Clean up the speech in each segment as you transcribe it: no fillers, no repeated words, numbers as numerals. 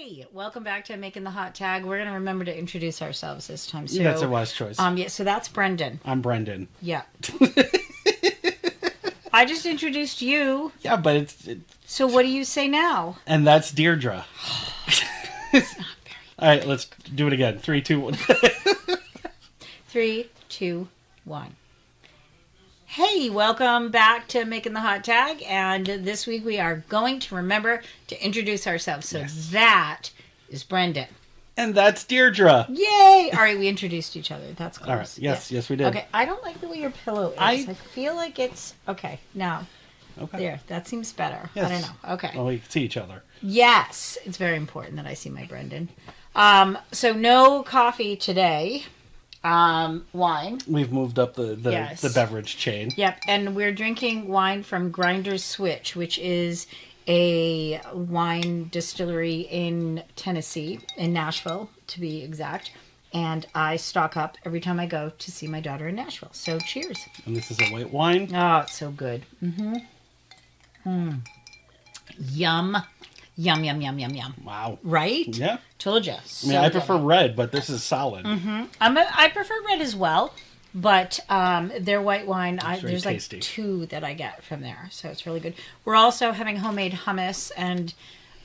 Hey, welcome back to Making the Hot Tag. We're going to remember to introduce ourselves this time. So, that's a wise choice. Yeah, so that's Brendan. I'm Brendan. Yeah. I just introduced you. Yeah, but it's So what do you say now? and that's Deirdre. It's not very... All right, let's do it again. 3, 2, 1. 3, 2, 1. Hey, welcome back to Making the Hot Tag, and this week we are going to remember to introduce ourselves. So that is Brendan. And that's Deirdre. Yay! All right, we introduced each other. That's close. All right. Yes, we did. Okay, I don't like the way your pillow is. I feel like it's... Okay, now. Okay. There, that seems better. Yes. I don't know. Okay. Well, we can see each other. Yes, it's very important that I see my Brendan. So no coffee today. Wine. We've moved up the beverage chain. Yep, and we're drinking wine from Grinder's Switch, which is a wine distillery in Tennessee, in Nashville, to be exact. And I stock up every time I go to see my daughter in Nashville. So cheers. And this is a white wine. Oh, it's so good. Mm-hmm. Yum. Yum, yum, yum, yum, yum. Wow. Right? Yeah. Told you. I mean, I prefer red, but this is solid. Mm-hmm. I prefer red as well, but their white wine, there's tasty. Like 2 that I get from there, so it's really good. We're also having homemade hummus and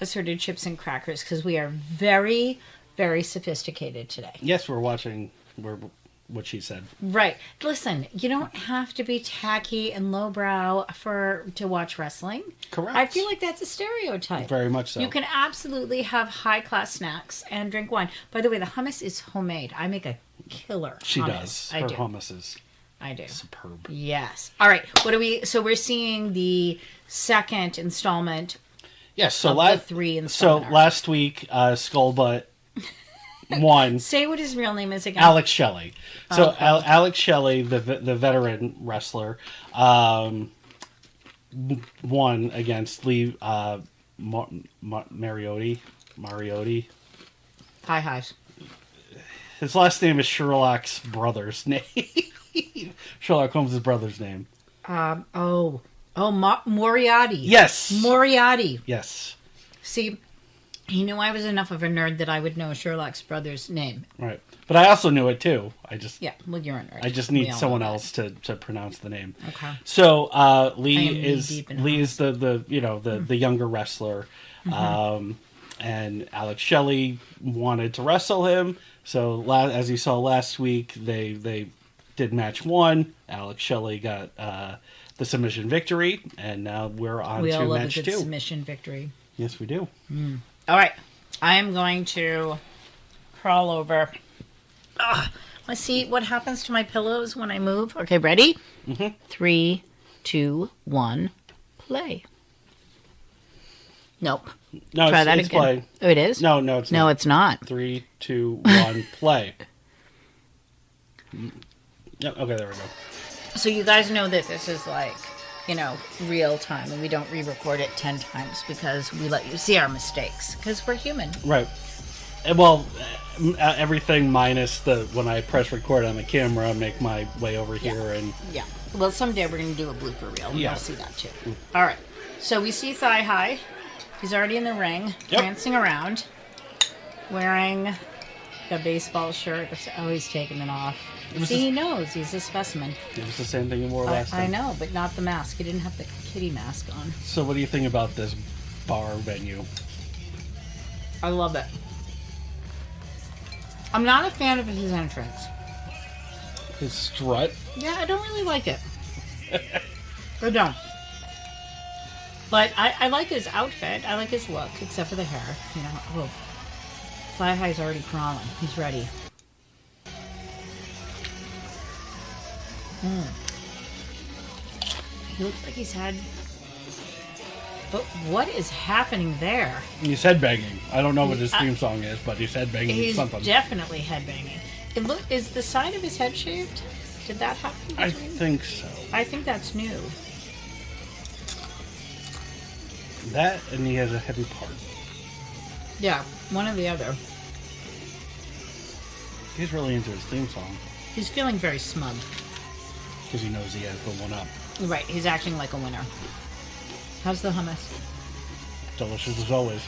assorted chips and crackers because we are very, very sophisticated today. Yes, we're watching what she said. Right. Listen, you don't have to be tacky and lowbrow to watch wrestling. Correct. I feel like that's a stereotype. Very much so. You can absolutely have high-class snacks and drink wine. By the way, the hummus is homemade. I make a killer She hummus. does. Her hummus is I do. superb. Yes. All right. So we're seeing the second installment. Yes. So of the 3 installment. So last week, Skullbutt won. Say what his real name is again. Alex Shelley. So okay. Alex Shelley, the veteran wrestler, won against Lee Moriarty. Highs. His last name is Sherlock's brother's name. Sherlock Holmes' brother's name. Moriarty. Yes. Moriarty. Yes. See, he knew I was enough of a nerd that I would know Sherlock's brother's name. Right. But I also knew it too. Yeah, well, you're a nerd. I just need someone else to pronounce the name. Okay. So Lee is the younger wrestler, and Alex Shelley wanted to wrestle him. So as you saw last week, they did match 1. Alex Shelley got the submission victory, and now we're on to match 2. We all love a good submission victory. Yes, we do. All right, I am going to crawl over. Let's see what happens to my pillows when I move. Okay, ready? 3, 2, 1, play. Nope. No, Try that it's again. play. Oh, it is? No, it's not. No, it's not. 3, 2, 1, play. Yep. Okay, there we go. So you guys know that this is like, real time, and we don't re-record it 10 times because we let you see our mistakes because we're human. Right. Well, everything minus when I press record on the camera, make my way over here and... Yeah. Well, someday we're going to do a blooper reel, and Yeah. you'll see that too. All right. So we see Thigh High. He's already in the ring, prancing around, wearing a baseball shirt. Oh, he's taking it off. See, he knows. He's a specimen. It was the same thing you wore last time. I know, but not the mask. He didn't have the kitty mask on. So what do you think about this bar venue? I love it. I'm not a fan of his entrance. His strut? Yeah, I don't really like it. I don't. But I like his outfit. I like his look, except for the hair. Fly High's already crawling. He's ready. He looks like he's had... But what is happening there? He's headbanging. I don't know what his theme song is, but he's headbanging something. He's definitely headbanging. Is the side of his head shaved? Did that happen? I think so. I think that's new. That, and he has a heavy part. Yeah, one or the other. He's really into his theme song. He's feeling very smug. Because he knows he has the one up. Right, he's acting like a winner. How's the hummus? Delicious as always.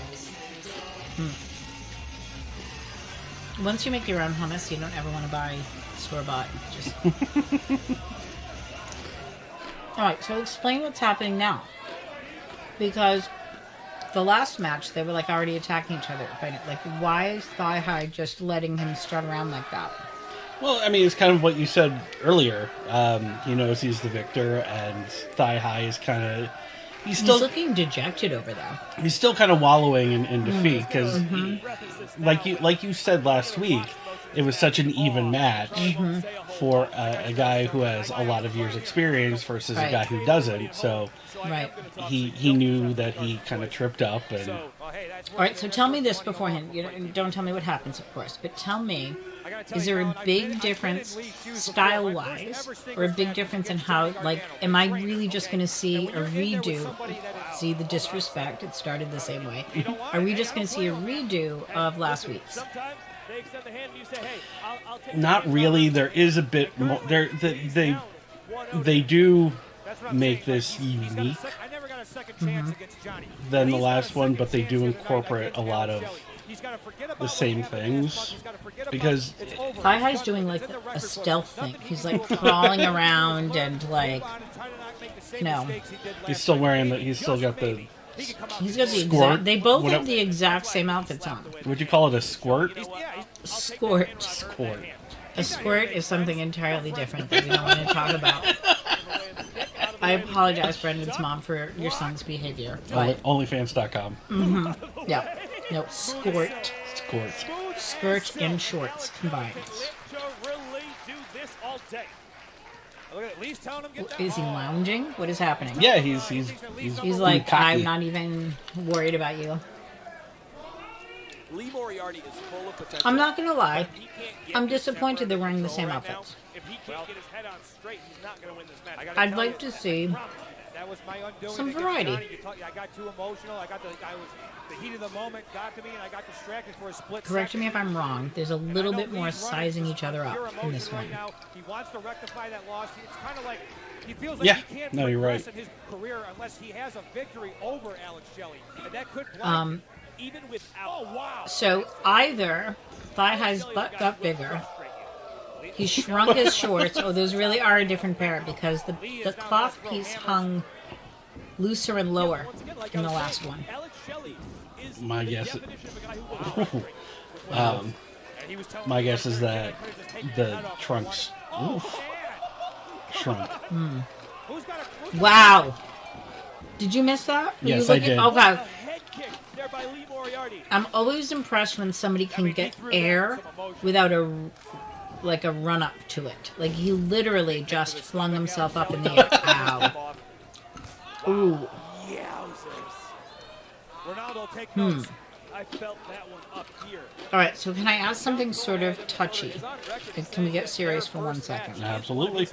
Once you make your own hummus, you don't ever want to buy store-bought. Just... All right, so explain what's happening now. Because the last match, they were like already attacking each other. Like, why is Thigh High just letting him strut around like that? Well, I mean, it's kind of what you said earlier. He knows he's the victor, and Thigh High is kind of... He's looking dejected over there. He's still kind of wallowing in defeat, because, like you said last week, it was such an even match for a guy who has a lot of years' experience versus a guy who doesn't. So he knew that he kind of tripped up. And all right, so tell me this beforehand. You don't tell me what happens, of course, but tell me, is there a big difference style-wise, or a big difference in how, like, am I really just going to see a redo? See the disrespect, it started the same way. Are we just going to see a redo of last week's? Not really. There is a bit more. They do make this unique than the last one, but they do incorporate a lot of the same things, because Thigh High's doing like a stealth thing. He's like crawling around and like, he's still wearing the. He's still got the. He's got the exact. They both have the exact same outfits on. Would you call it a squirt? Squirt. Squirt. A squirt is something entirely different that we don't want to talk about. I apologize, Brendan's mom, for your son's behavior. Onlyfans.com. Mm-hmm. Yeah. No, squirt. Squirt. Skirt and shorts combined. Is he lounging? What is happening? Yeah, he's like, cocky. I'm not even worried about you. Lee Moriarty is full of potential. I'm not gonna lie. I'm disappointed they're wearing the same outfits. I'd like to see some variety. I got too emotional. The heat of the moment got to me, and I got distracted for a split. Correct me if I'm wrong. There's a little bit more sizing each other up in this one. He wants to rectify that loss. It's kind of like he feels like he can't progress in his career unless he has a victory over Alex Shelley, and that could blind even without. Oh wow! So either Thigh High's butt got bigger. He shrunk his shorts. Oh, those really are a different pair because the cloth piece hung looser and lower in the last one. My guess, my guess is that the trunks shrunk. Wow! Did you miss that? Yes, I did. Okay. I'm always impressed when somebody can get air without a run-up to it. Like, he literally just flung himself up in the air. Ow. Ooh. Ronaldo, take notes. I felt that one up here. All right, so can I ask something sort of touchy? Can we get serious for 1 second? Absolutely.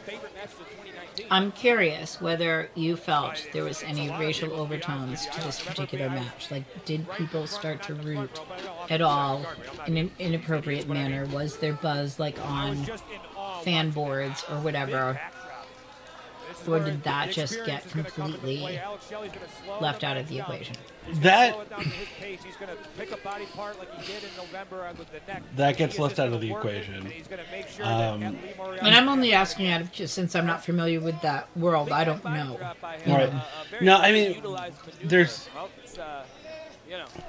I'm curious whether you felt there was any racial overtones to this particular match. Like, did people start to root at all in an inappropriate manner? Was there buzz, like, on fan boards or whatever? Or did that just get completely left out of the equation? That gets left out of the equation. And I'm only asking out of just since I'm not familiar with that world. I don't know. Right. No, I mean, there's.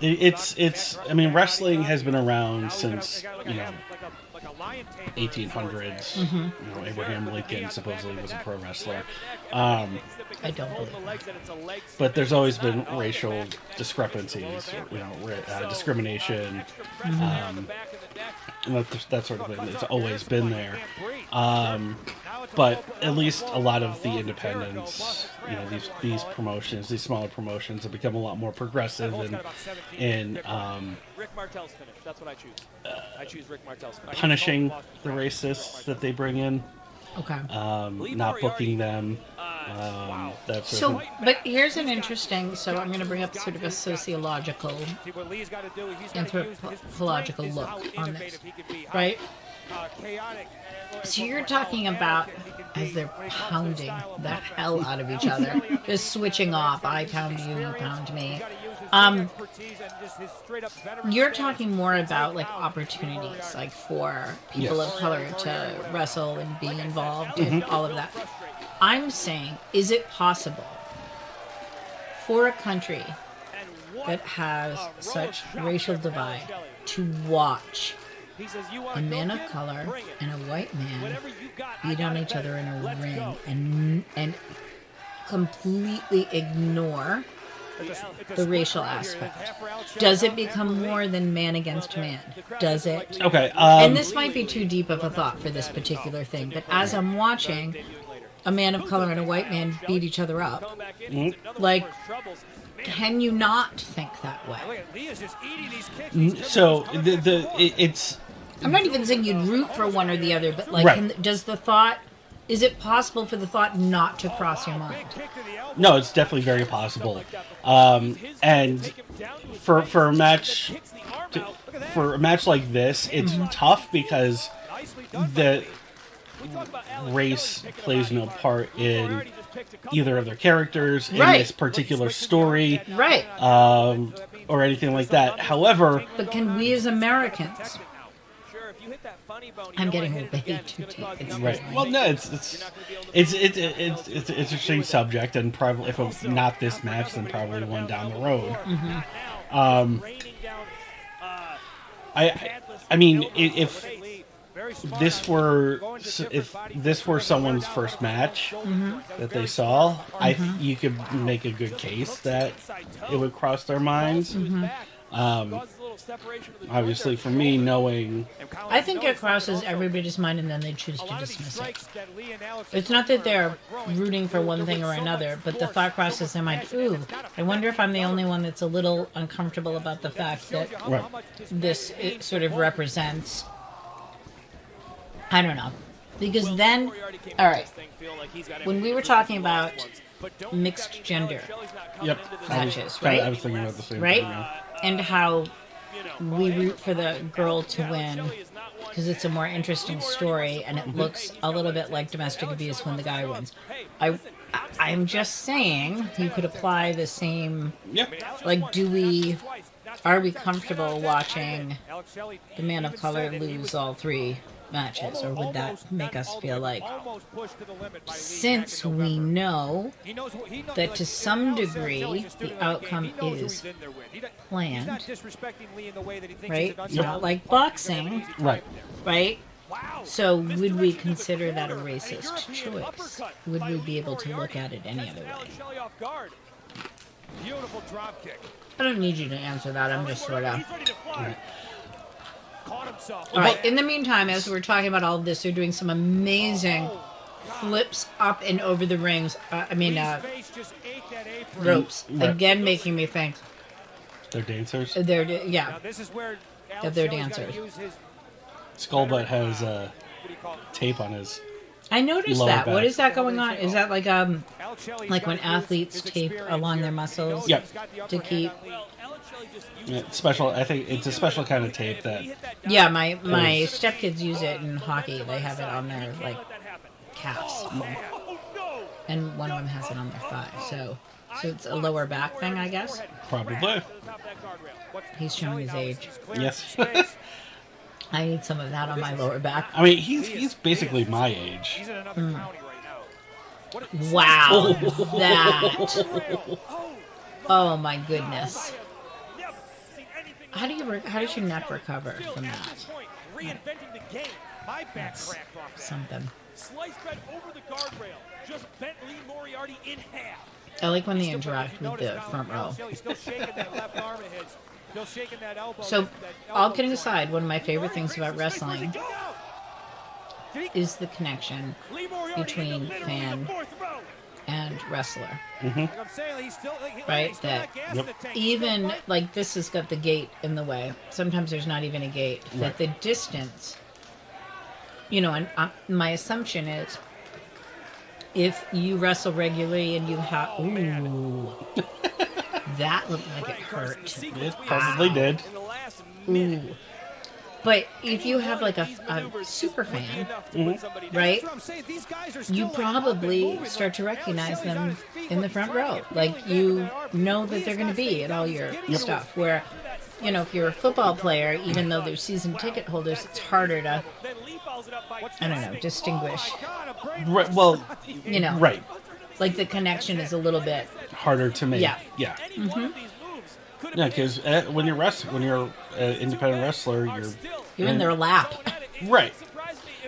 It's. I mean, wrestling has been around since 1800s. Abraham Lincoln supposedly was a pro wrestler. I don't believe that. But there's always been racial discrepancies, discrimination, and that sort of thing. It's always been there. But at least a lot of the independents, these promotions, these smaller promotions, have become a lot more progressive in Rick Martel's finish. That's what I choose. I choose Rick Martel's finish. Punishing the racists that they bring in. Okay. Not booking them. That sort of thing. But here's an interesting. So I'm going to bring up sort of a sociological, anthropological look on this, right? So you're talking about as they're pounding the hell out of each other, just switching off. I pound you, you pound me. You're talking more about like opportunities, like for people of color to wrestle and be involved in all of that. I'm saying, is it possible for a country that has such racial divide to watch a man of color and a white man beat on each other in a ring and completely ignore the racial aspect? Does it become more than man against man? Does it? Okay. And this might be too deep of a thought for this particular thing, but as I'm watching a man of color and a white man beat each other up, like, can you not think that way? So it's. I'm not even saying you'd root for one or the other, but like, Right. does the thought? Is it possible for the thought not to cross your mind? No, it's definitely very possible. And for a match like this, it's tough because the race plays no part in either of their characters in this particular story, Right. or anything like that. However, But can we as Americans? I'm getting way too deep. right. Well, no, it's an interesting subject, and probably if it's not this match, then probably one down the road. I mean, if this were someone's first match that they saw, you could make a good case that it would cross their minds. Obviously, for me, knowing... I think it crosses everybody's mind and then they choose to dismiss it. It's not that they're rooting for one thing or another, but the thought crosses their mind, ooh, I wonder if I'm the only one that's a little uncomfortable about the fact that this it sort of represents... I don't know. Because then, all right, when we were talking about mixed gender matches, right? I was thinking about the same right? thing. Yeah. And how we root for the girl to win because it's a more interesting story and it looks a little bit like domestic abuse when the guy wins. I'm just saying you could apply the same. Like, are we comfortable watching the man of color lose all three matches, or would that make us feel like, since we know that to some degree the outcome is planned, right? It's not like boxing, right? So would we consider that a racist choice? Would we be able to look at it any other way? I don't need you to answer that. I'm just sort of... All right. In the meantime, as we're talking about all of this, they're doing some amazing flips up and over the rings. Ropes. Again, making me think. They're dancers? They're dancers. Skullbutt has tape on his... I noticed lower that. back. What is that going on? Is that like when athletes tape along their muscles to keep... special. I think it's a special kind of tape that. Yeah, my stepkids use it in hockey. They have it on their like calves, and one of them has it on their thigh. So it's a lower back thing, I guess. Probably. He's showing his age. Yes. I need some of that on my lower back. I mean, he's basically my age. Wow, that. Oh my goodness. How does your neck recover from that? That's something. I like when they interact with the front row. So, all kidding aside, one of my favorite things about wrestling is the connection between fan and wrestler. Right? That even, like, this has got the gate in the way. Sometimes there's not even a gate. That the distance, and my assumption is if you wrestle regularly and you have... Ooh. That looked like it hurt. It probably did. Ooh. But if you have like a super fan, right, you probably start to recognize them in the front row. Like, you know that they're going to be at all your stuff. Where, you know, if you're a football player, even though they're season ticket holders, it's harder to, I don't know, distinguish. Right, well, you know, right. Like, the connection is a little bit harder to make. Yeah. Yeah, because when you're an independent wrestler, you're in their lap. Right.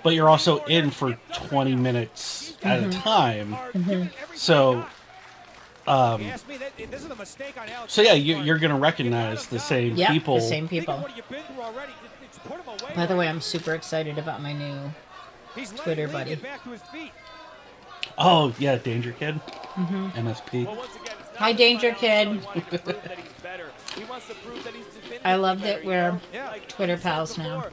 But you're also in for 20 minutes at a time. So, yeah, you're going to recognize the same people. The same people. By the way, I'm super excited about my new Twitter buddy. Oh, yeah, Danger Kid. MSP. Hi, Danger Kid. I love that we're Twitter pals now.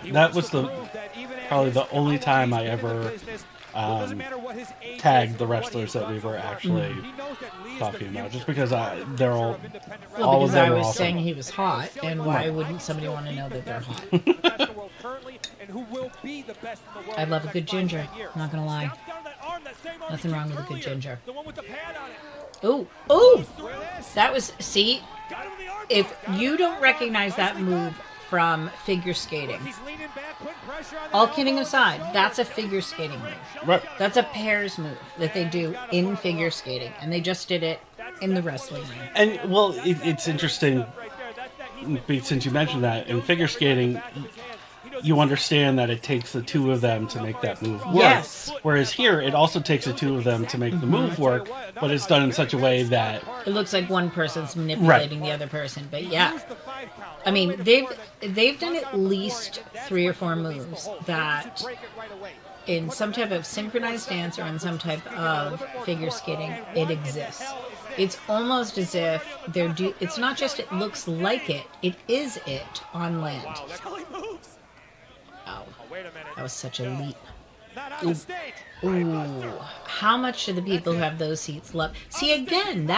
That was probably the only time I ever tagged the wrestlers that we were actually talking about, just because they're all of them I was awesome. saying he was hot, and why wouldn't somebody want to know that they're hot? I love a good ginger, not gonna lie. Nothing wrong with a good ginger. Ooh, that was, see, if you don't recognize that move from figure skating, all kidding aside, that's a figure skating move. Right. That's a pairs move that they do in figure skating, and they just did it in the wrestling ring. And, well, it's interesting, since you mentioned that, in figure skating, you understand that it takes the two of them to make that move work. Yes. Whereas here, it also takes the two of them to make the move work, but it's done in such a way that it looks like one person's manipulating the other person. But yeah, I mean, they've done at least 3 or 4 moves that, in some type of synchronized dance or in some type of figure skating, it exists. It's almost as if it's not just it looks like it is it on land. Oh, that was such a leap. Ooh, how much do the people who have those seats love? See, again,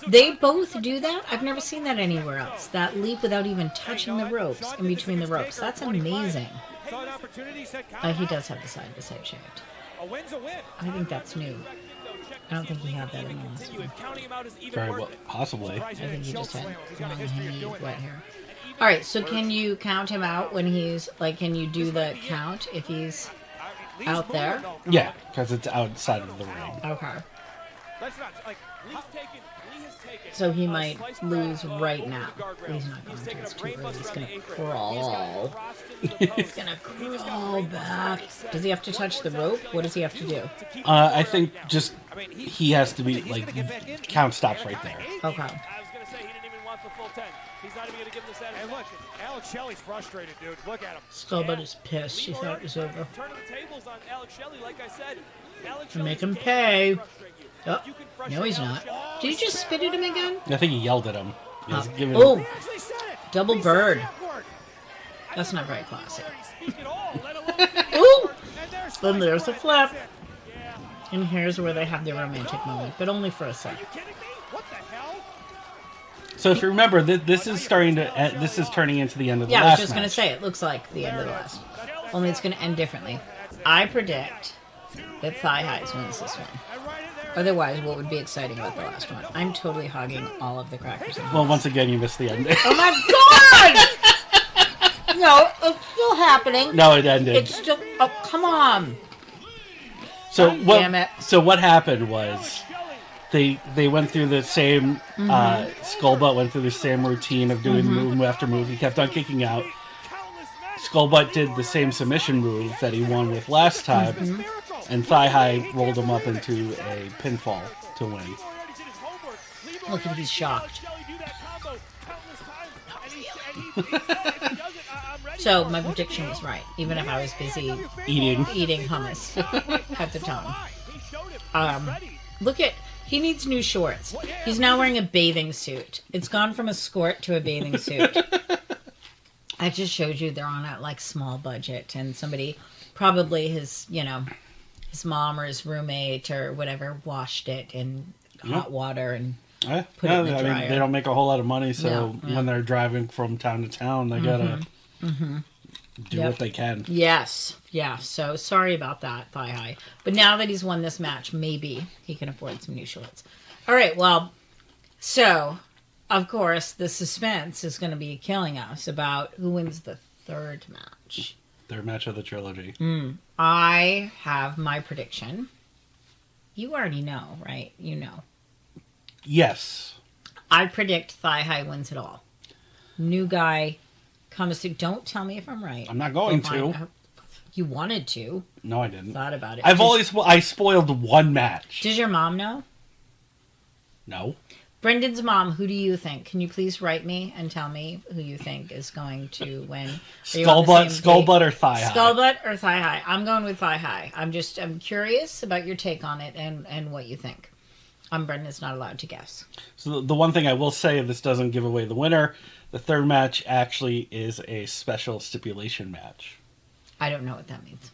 they both do that. I've never seen that anywhere else. That leap without even touching the ropes, in between the ropes. That's amazing. He does have the side-to-side shift. I think that's new. I don't think he had that in the last one. Very well, possibly. I think he just had long, hangy, wet hair. All right, so can you count him out when he's, like, can you do the count if he's out there? Yeah, because it's outside of the ring. Okay. So he might lose right now. He's not going to. It's too early. He's going to crawl. He's going to crawl back. Does he have to touch the rope? What does he have to do? I think just he has to be, like, count stops right there. Okay. He's not even going to give him the and look, Alex Shelley's frustrated, dude. Look at him. Skullbutt is pissed. She thought it was over. Turning the tables on Alex Shelley, like I said. To make him pay. Oh, no, he's not. Did he just spit at him again? I think he yelled at him. Double bird. That's not very classy. Ooh! Then there's a flip. And here's where they have their romantic moment, but only for a second. So if you remember, this is turning into the end of the last match. Yeah, I was just going to say, it looks like the end of the last. Only it's going to end differently. I predict that Thigh Highs wins this one. Otherwise, what would be exciting about the last one? I'm totally hogging all of the crackers. Well, once again, you missed the ending. Oh my god! No, it's still happening. No, it ended. It's still... Oh, come on. Damn it. So what happened was... They went through the same, Skullbutt went through the same routine of doing move after move. He kept on kicking out. Skullbutt did the same submission move that he won with last time, and Thigh High rolled him up into a pinfall to win. Look at he's shocked. So my prediction was right, even if I was busy eating hummus at the time. Look at... He needs new shorts. He's now wearing a bathing suit. It's gone from a skirt to a bathing suit. I just showed you they're on a, like, small budget, and somebody, probably his mom or his roommate or whatever, washed it in hot water and put it in the dryer. I mean, they don't make a whole lot of money, so when they're driving from town to town, they gotta do what they can. Yes. Yeah. So sorry about that, Thigh High. But now that he's won this match, maybe he can afford some new shorts. All right. Well, so of course the suspense is going to be killing us about who wins the third match. Third match of the trilogy. I have my prediction. You already know, right? You know. Yes. I predict Thigh High wins it all. New guy comes to. Don't tell me if I'm right. I'm not going to. You wanted to. No, I didn't. Thought about it. I spoiled one match. Does your mom know? No. Brendan's mom, who do you think? Can you please write me and tell me who you think is going to win? Skullbutt or Thigh High? Skullbutt or Thigh High? I'm going with Thigh High. I'm curious about your take on it and what you think. Brendan's not allowed to guess. So the one thing I will say, if this doesn't give away the winner, the third match actually is a special stipulation match. I don't know what that means.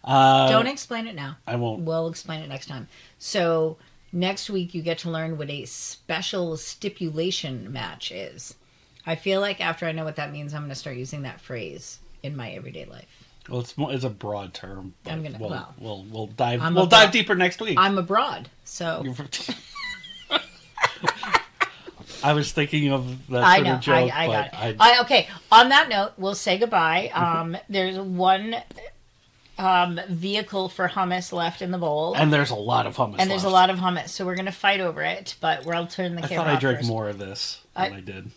Don't explain it now. I won't. We'll explain it next time. So next week you get to learn what a special stipulation match is. I feel like after I know what that means, I'm going to start using that phrase in my everyday life. Well, it's a broad term. But we'll dive deeper next week. I'm abroad, so. I was thinking of that sort of joke. I got it. Okay, on that note, we'll say goodbye. There's one vehicle for hummus left in the bowl. And there's a lot of hummus. So we're going to fight over it, but we'll turn the camera off. I thought I drank more of this than I did.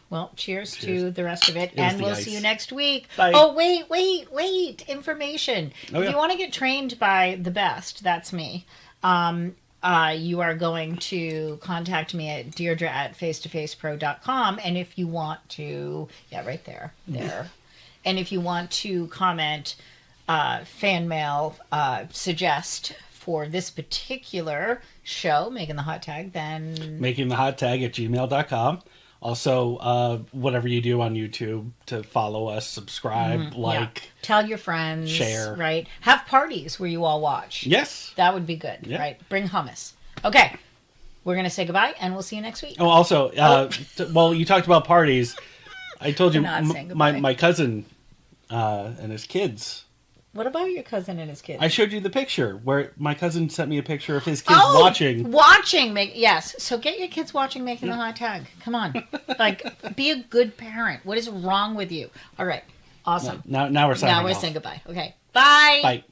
Well, cheers to the rest of it. And we'll see you next week. Bye. Oh, wait. Information. If you want to get trained by the best, that's me. You are going to contact me at Deirdre at facetofacepro.com. And if you want to, right there. And if you want to comment, fan mail, suggest for this particular show, Making the Hot Tag, then makingthehottag at gmail.com. Also, whatever you do on YouTube to follow us, subscribe, tell your friends, share, right? Have parties where you all watch. Yes, that would be good, right? Bring hummus. Okay, we're gonna say goodbye, and we'll see you next week. Oh, also, well, you talked about parties. I told you my cousin and his kids. What about your cousin and his kids? I showed you the picture where my cousin sent me a picture of his kids watching. Yes. So get your kids watching Making the Hot Tag. Come on. Be a good parent. What is wrong with you? All right. Awesome. Now we're saying goodbye. Okay. Bye. Bye.